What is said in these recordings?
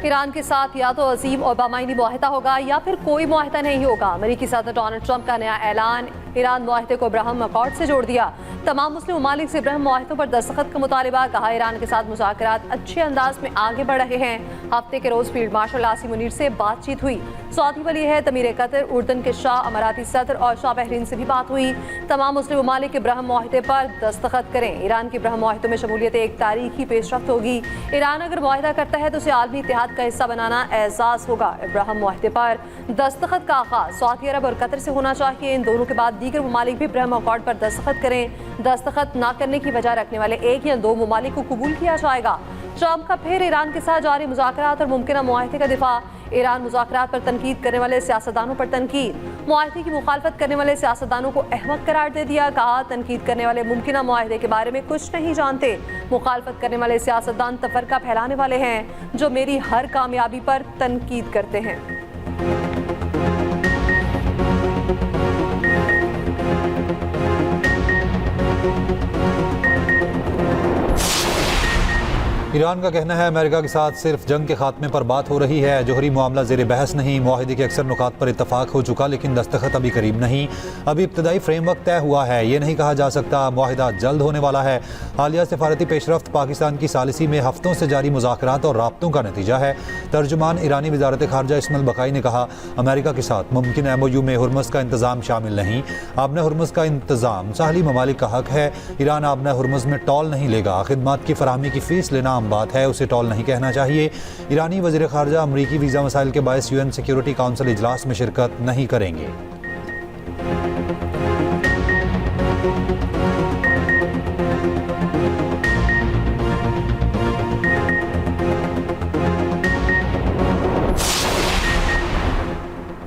Iran के साथ या तो अजीम और बामाइनी मुआहिदा होगा या फिर कोई मुआहिदा नहीं होगा। अमेरिकी सदर डोनाल्ड ट्रंप का नया ऐलान, ईरान मुआहिदे को अब्राहम अकॉर्ड से जोड़ दिया। तमाम मुस्लिम ममालिक से अब्राहम मुआहिदों पर दस्तखत का मुतालबा, कहा ईरान के साथ मुज़ाकरात अच्छे अंदाज में आगे बढ़ रहे हैं। हफ्ते के रोज फील्ड मार्शल आसिम मुनीर से बातचीत हुई। सऊदी वली अहद, अमीर कतर, उर्दन के शाह, अमाराती सदर और शाह बहरीन से भी बात हुई। तमाम मुस्लिम ममालिक अब्राहम मुआहिदे पर दस्तखत करें। ईरान की अब्राहम मुआहिदों में शमूलियत एक तारीखी पेशरफ्त होगी। ईरान अगर मुआहिदा करता है तो उसे आलमी इत्तेहाद का हिस्सा बनाना एजाज होगा। अब्राहम मुआहिदे पर दस्तखत का आगाज सऊदी अरब और कतर से होना चाहिए। इन दोनों के बाद दीगर ममालिक भी अब्राहम अकॉर्ड पर दस्तखत करें। दस्तखत न करने की वजह रखने वाले एक या दो ममालिक को कबूल किया जाएगा। ट्रंप का फिर ईरान के साथ जारी मुज़ाकरात और मुमकिन मुआहिदे का दिफा। ईरान मुज़ाकरात पर तनकीद करने वाले सियासतदानों पर तनकीद, मुआहिदे की मुखालफत करने वाले सियासतदानों को अहमक करार दे दिया। कहा तनकीद करने वाले मुमकिन मुआहिदे के बारे में कुछ नहीं जानते। मुखालफत करने वाले सियासतदान तफरका फैलाने वाले हैं जो मेरी हर कामयाबी पर तनकीद करते हैं। ईरान का कहना है अमेरिका के साथ सिर्फ जंग के खात्मे पर बात हो रही है। जोहरी मामला ज़ेर बहस नहीं। मुआहिदे के अक्सर नुकात पर इत्तफाक हो चुका, लेकिन दस्तखत अभी करीब नहीं। अभी इब्तदाई फ्रेमवर्क तय हुआ है। ये नहीं कहा जा सकता मुआहिदा जल्द होने वाला है। हालिया सिफारती पेशरफ्त पाकिस्तान की सालिसी में हफ्तों से जारी मुज़ाकरात और राब्तों का नतीजा है। तर्जुमान ईरानी वज़ारत ख़ारजा इस्माइल बकाई ने कहा, अमेरिका के साथ मुमकिन MOU में हुर्मुज़ का इंतज़ाम शामिल नहीं। आबना हुर्मुज़ का इंतज़ाम साहली ममालिक का हक है। ईरान आबना हुर्मुज़ में टॉल नहीं लेगा। खिदमात की फराहमी की फ़ीस लेना बात है, उसे टॉल नहीं कहना चाहिए। ईरानी वज़ीर ख़ारजा अमरीकी वीज़ा मसाइल के बायस UN सिक्योरिटी काउंसिल इजलास में शिरकत नहीं करेंगे।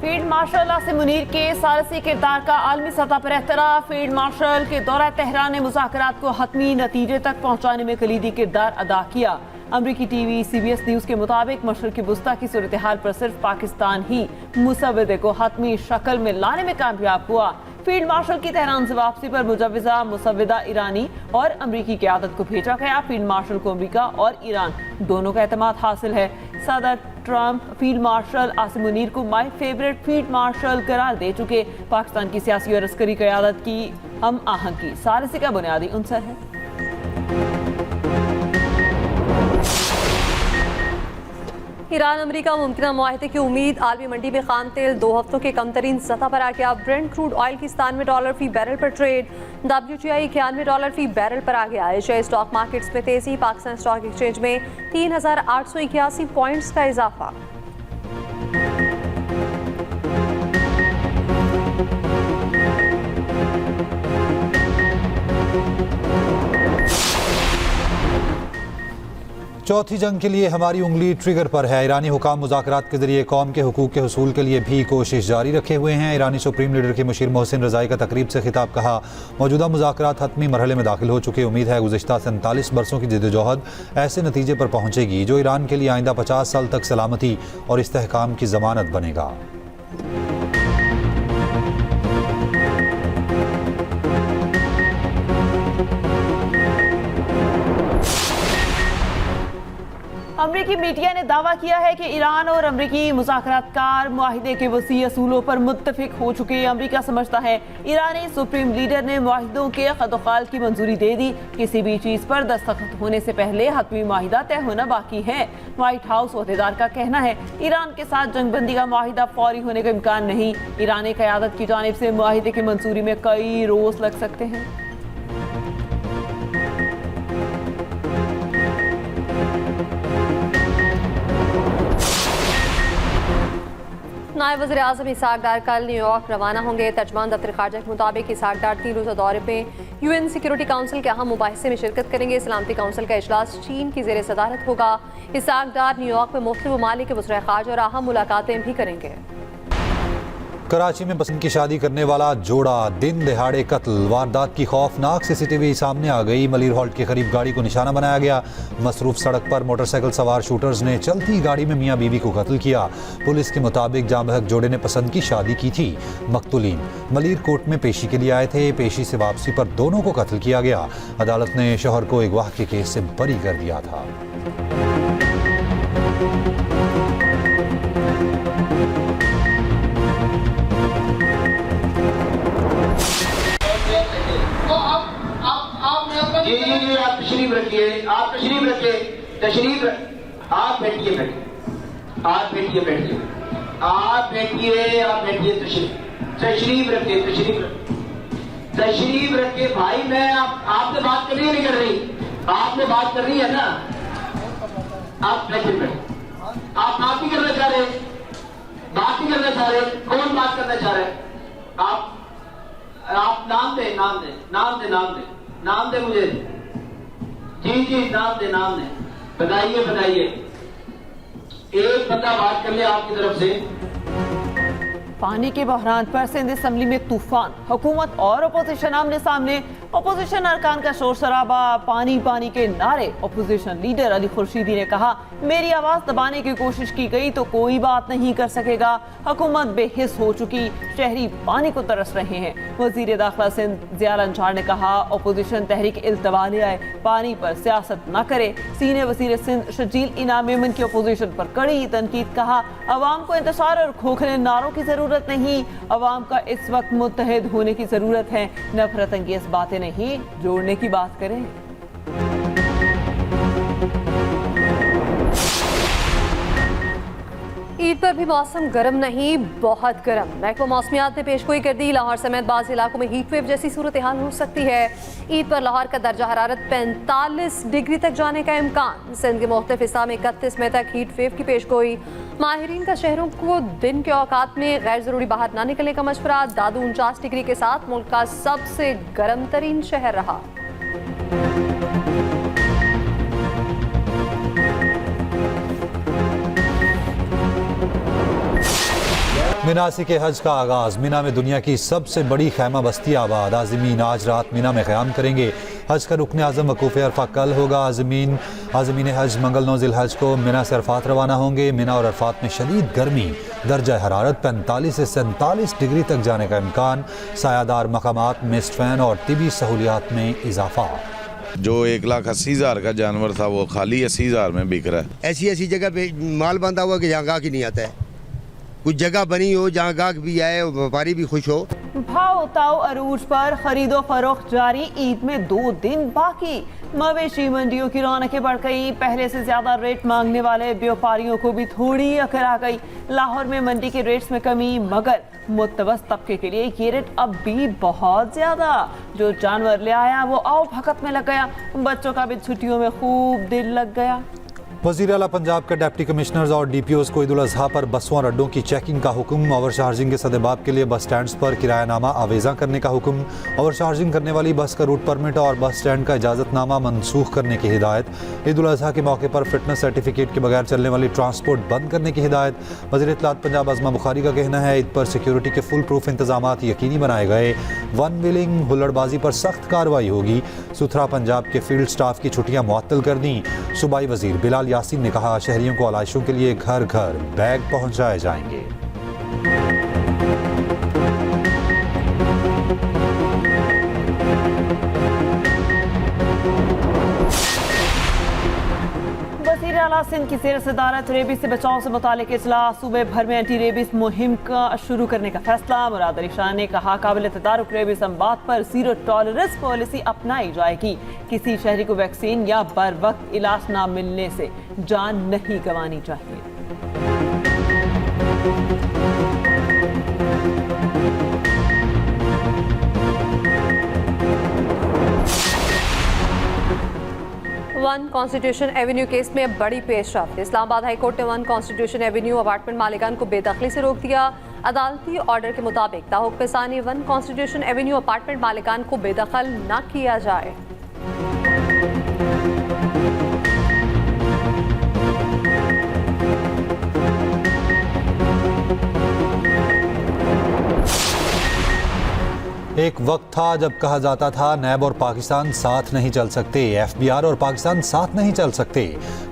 फील्ड मार्शल आसिम मुनीर के सारसी किरदार का आलमी सतह पर एहतराम। फील्ड मार्शल के दौरा तेहरान ने मुज़ाकरात को हतमी नतीजे तक पहुँचाने में कलीदी किरदार अदा किया। अमरीकी TV CBS न्यूज़ के मुताबिक मशरक़ी वुस्ता की सूरत हाल पर सिर्फ पाकिस्तान ही मुसव्वदे को हतमी शक्ल में लाने में कामयाब हुआ। फील्ड मार्शल की तेहरान से वापसी पर मुजव्विज़ा मुसव्वदा ईरानी और अमरीकी क़यादत को भेजा गया। फील्ड मार्शल को अमरीका और ईरान दोनों का एतमाद हासिल है। सदर Trump field marshal Asim Munir को माई फेवरेट फील्ड मार्शल करार दे चुके। पाकिस्तान की सियासी और अस्करी क़यादत की हम आहंगी सारसी का बुनियादी अंसर है। ईरान अमेरिका मुमकिन मुआहिदे की उम्मीद। आलमी मंडी में खाम तेल 2 हफ्तों के कम तरीन सतह पर आ गया। ब्रेंट क्रूड ऑयल की $97 फी बैरल पर ट्रेड। WTI $91 फी बैरल पर आ गया। एशियाई स्टॉक मार्केट्स में तेजी। पाकिस्तान स्टॉक एक्सचेंज में 3881 पॉइंट्स का इजाफा। चौथी जंग के लिए हमारी उंगली ट्रिगर पर है। ईरानी हुकाम मुज़ाकरात के जरिए कौम के हुकूक के हुसूल के लिए भी कोशिश जारी रखे हुए हैं। ईरानी सुप्रीम लीडर के मुशीर मोहसिन रज़ाई का तकरीब से खिताब, कहा मौजूदा मुज़ाकरात हतमी मरहले में दाखिल हो चुके। उम्मीद है गुज़िश्ता 47 बरसों की जिद्दोजहद ऐसे नतीजे पर पहुँचेगी जो ईरान के लिए आइंदा 50 साल तक सलामती और इस्तेहकाम की ज़मानत बनेगा। अमरीकी मीडिया ने दावा किया है कि ईरान और अमरीकी मुज़ाकरातकार मुआहिदे के वसी असूलों पर मुत्तफिक हो चुके हैं। अमरीका समझता है ईरानी सुप्रीम लीडर ने मुआहिदों के खतोखाल की मंजूरी दे दी। किसी भी चीज़ पर दस्तखत होने से पहले हतमी मुआहिदा तय होना बाकी है। व्हाइट हाउस ओहदेदार का कहना है ईरान के साथ जंगबंदी का मुआहिदा फौरी होने का इम्कान नहीं। ईरानी क़यादत की जानिब से मुआहिदे की मंजूरी में कई रोज़ लग सकते हैं। नायब वज़ीर आज़म इसहाक डार कल न्यूयॉर्क रवाना होंगे। तर्जमान दफ्तर ख़ारजा के मुताबिक इसहाक डार 3 रोज़ा दौरे पे UN सिक्योरिटी काउंसिल के अहम मुबाहिसे में शिरकत करेंगे। सलामती काउंसिल का इजलास चीन की ज़ेर सदारत होगा। इसहाक डार न्यूयॉर्क में मुख्तलिफ ममालिक के वज़ीर ख़ारजा और अहम मुलाकातें भी करेंगे। कराची में पसंद की शादी करने वाला जोड़ा दिन दिहाड़े कत्ल। वारदात की खौफनाक CCTV सामने आ गई। मलिर हॉल्ट के करीब गाड़ी को निशाना बनाया गया। मसरूफ सड़क पर मोटरसाइकिल सवार शूटर्स ने चलती गाड़ी में मियाँ बीवी को कत्ल किया। पुलिस के मुताबिक जांबहक जोड़े ने पसंद की शादी की थी। मकतूलीन मलिर कोर्ट में पेशी के लिए आए थे। पेशी से वापसी पर दोनों को कत्ल किया गया। अदालत ने शौहर को अगवा के केस से बरी कर दिया था। जी जी जी, आप तशरीफ रखिए, आप तशरीफ रखिए, आप बैठिए, आप बैठिए, आप बैठिए, तशरीफ रखिए, तशरीफ रखिए भाई। मैं आपसे बात करनी है, नहीं कर रही, आपने बात कर रही है ना, आप बैठिए, आप बात ही करना चाह रहे, बात ही करना चाह रहे, कौन बात करना चाह रहे हैं? आप नाम दे, नाम दे मुझे। जी जी, नाम दे, बताइए। एक बंदा बात कर ले आपकी तरफ से। पानी के बहरान पर सिंध असेंबली में तूफान, हुकूमत और अपोजिशन आमने सामने। अपोजिशन अरकान का शोर शराबा, पानी के नारे। अपोजिशन लीडर अली खुर्शीदी ने कहा, मेरी आवाज दबाने की कोशिश की गई तो कोई बात नहीं कर सकेगा, हुकूमत बेहिस हो चुकी, शहरी पानी को तरस रहे हैं। वजीर दाखिला सिंध ज़िया अंसार ने कहा, अपोजिशन तहरीक इल्तवा ले आए, पानी पर सियासत न करे। सीनियर वजीर सिंध शजील इनाम मेमन की अपोजिशन पर कड़ी तनकीद। कहा, अवाम को इंतशार और खोखले नारों की जरूरत नहीं, अवाम का इस वक्त मुत्तहिद होने की जरूरत है, नफरत अंगेज बातें नहीं, जोड़ने की बात करें। ईद पर भी मौसम गर्म नहीं, बहुत गर्म। महकमा मौसमियात ने पेशगोई कर दी, लाहौर समेत बाज़ इलाकों में हीट वेव जैसी सूरत हाल हो सकती है। ईद पर लाहौर का दर्जा हरारत 45 डिग्री तक जाने का इम्कान। सिंध के मुख्तलिफ हिस्सा में 31 मई तक हीट वेव की पेशगोई। माहिरीन का शहरों को दिन के औकात में गैर ज़रूरी बाहर ना निकलने का मशवरा। दादू 49 डिग्री के साथ मुल्क का सबसे गर्म तरीन शहर रहा। मीनासी के हज का आगाज़। मीना में दुनिया की सबसे बड़ी खैमा बस्ती आबाद। आज़मीन आज रात मीना में क़याम करेंगे। हज का रुकन आज़म वकूफ़ अरफा कल होगा। आज़मीन हज मंगल 9 ज़िलहज को मिना से अरफात रवाना होंगे। मिना और अरफात में शदीद गर्मी, दर्जा हरारत 45 से 47 डिग्री तक जाने का इम्कान। सायादार मकामात, मिस्ट फैन और तिबी सहूलियात में इजाफा। जो 1,80,000 का जानवर था वो खाली 80,000 में बिक रहा है। ऐसी जगह पे माल बंधा हुआ कि जहाँ गाहक ही नहीं आता है। कुछ जगह बनी हो जहाँ गाहक भी आए, व्यापारी भी खुश हो। भाव उताव अरूज पर खरीदो फरोख्त जारी। ईद में 2 दिन बाकी। मवेशी मंडियों की रौनकें बढ़ गई। पहले से ज्यादा रेट मांगने वाले व्यापारियों को भी थोड़ी अकल आ गई। लाहौर में मंडी के रेट्स में कमी, मगर मुतवस तबके के लिए ये रेट अब भी बहुत ज्यादा। जो जानवर ले आया वो आओ भगत में लग गया। बच्चों का भी छुट्टियों में खूब दिल लग गया। वज़ीर आला पंजाब के डिप्टी कमिश्नर्स और DPOs को ईद उल अज़हा पर बसों और अड्डों की चेकिंग का हुक्म। ओवर चार्जिंग के सदेबाब के लिए बस स्टैंड्स पर किरायानामा आवेज़ा करने का हुक्म। ओवर चार्जिंग करने वाली बस का रूट परमिट और बस स्टैंड का इजाज़तनामा मनसूख करने की हिदायत। ईद उल अज़हा के मौके पर फिटनेस सर्टिफिकेट के बगैर चलने वाली ट्रांसपोर्ट बंद करने की हिदायत। वज़ीर इत्तलात पंजाब अज़मा बुखारी का कहना है, ईद पर सिक्योरिटी के फुल प्रूफ इंतजाम यकीनी बनाए गए। वन व्हीलिंग, हुल्लड़बाजी पर सख्त कार्रवाई होगी। सुथरा पंजाब के फील्ड स्टाफ की छुट्टियाँ मुअत्तल कर दी। सूबाई वज़ीर बिलाल यासीन ने कहा, शहरियों को आलाइशों के लिए घर घर बैग पहुंचाए जाएंगे। वज़ीर आला सिंध की ज़ेर सदारत रेबीज से बचाव से मुतालिक इजलास। सूबे भर में एंटी रेबीज मुहिम का शुरू करने का फैसला। मुराद अली शाह ने कहा, काबिल तदारुक रेबीज अमवात पर ज़ीरो टॉलरेंस पॉलिसी अपनाई जाएगी। किसी शहरी को वैक्सीन या बर वक्त इलाज ना मिलने से जान नहीं गंवानी चाहिए। वन कॉन्स्टिट्यूशन एवेन्यू केस में बड़ी पेशरफ्त। इस्लामाबाद हाई कोर्ट ने वन कॉन्स्टिट्यूशन एवेन्यू अपार्टमेंट मालिकान को बेदखली से रोक दिया। अदालती ऑर्डर के मुताबिक ताहुक्म सानी वन कॉन्स्टिट्यूशन एवेन्यू अपार्टमेंट मालिकान को बेदखल न किया जाए। एक वक्त था जब कहा जाता था नैब और पाकिस्तान साथ नहीं चल सकते, FBR और पाकिस्तान साथ नहीं चल सकते।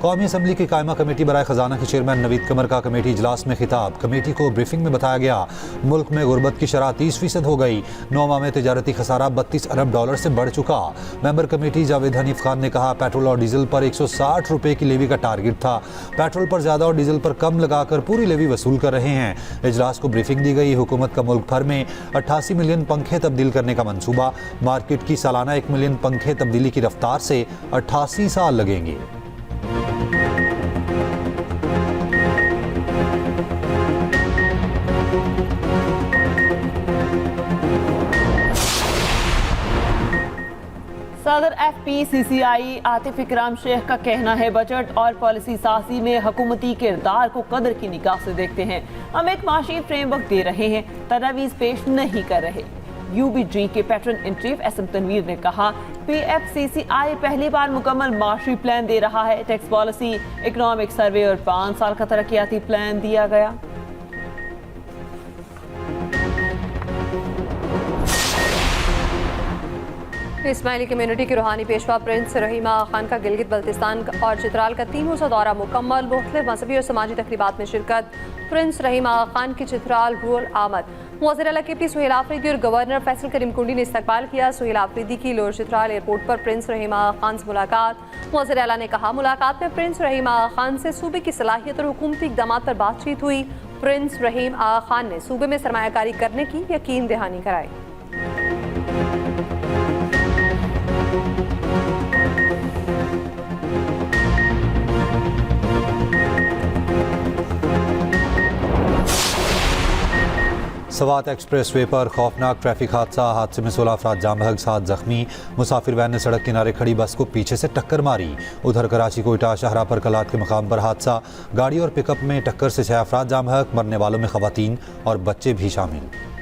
कौमी असम्बली की कायमा कमेटी बराए खजाना के चेयरमैन नवीद कमर का कमेटी इजलास में खिताब। कमेटी को ब्रीफिंग में बताया गया मुल्क में गुर्बत की शरह 30% हो गई, 9 माह में तिजारती खसारा $32 अरब से बढ़ चुका। मेंबर कमेटी जावेद हनीफ खान ने कहा पेट्रोल और डीजल पर 160 रुपए की लेवी का टारगेट था, पेट्रोल पर ज्यादा और डीजल पर कम लगाकर पूरी लेवी वसूल कर रहे हैं। इजलास को ब्रीफिंग दी गई। हुकूमत का मुल्क भर में 88 मिलियन पंखे तब्दील करने का मंसूबा। मार्केट की सालाना 1 मिलियन पंखे तब्दीली की रफ्तार से 88 साल लगेंगे। सदर FPCCI आतिफ इकराम शेख का कहना है बजट और पॉलिसी साजी में हुकूमती किरदार को कदर की निगाह से देखते हैं। हम एक माशी फ्रेमवर्क दे रहे हैं, तजवीज़ पेश नहीं कर रहे। UBG के patron in chief SM Tanveer ने कहा PFCCI पहली बार मुकम्मल माशी प्लान दे रहा है। टैक्स पॉलिसी, इकोनॉमिक सर्वे और 5 साल का तरक्याती प्लान दिया गया। इस्माइली कम्युनिटी की रूहानी पेशवा प्रिंस रहीम आगा खान का गिलगित बल्तिस्तान और चित्राल का 3 रोज़ा दौरा मुकम्मल। मुख्तलिफ मजहबी और समाजी तकरीबात में शिरकत। प्रिंस रहीम आगा खान की चित्राल रूरल आमद। वज़ीर आला KP सुहेल आफरीदी और गवर्नर फैसल करीम कुंडी ने इस्तकबाल किया। सुहेल आफरीदी की लोअर चित्राल एयरपोर्ट पर प्रिंस रहीम आगा खान से मुलाकात। वज़ीर आला ने कहा मुलाकात में प्रिंस रहीम आगा खान से सूबे की सलाहियत और हुकूमती इक़दाम पर बातचीत हुई। प्रिंस रहीम आगा खान ने सूबे में सरमायाकारी करने की यकीन दहानी कराई। सवात एक्सप्रेस वे पर खौफनाक ट्रैफिक हादसे में 16 अफराद जाम बहक, 7 जख्मी। मुसाफिर वैन ने सड़क किनारे खड़ी बस को पीछे से टक्कर मारी। उधर कराची कोयटा शाहराह पर कलात के मकाम पर हादसा, गाड़ी और पिकअप में टक्कर से 6 अफराद जाम बहक, मरने वालों में खवातीन और बच्चे भी शामिल।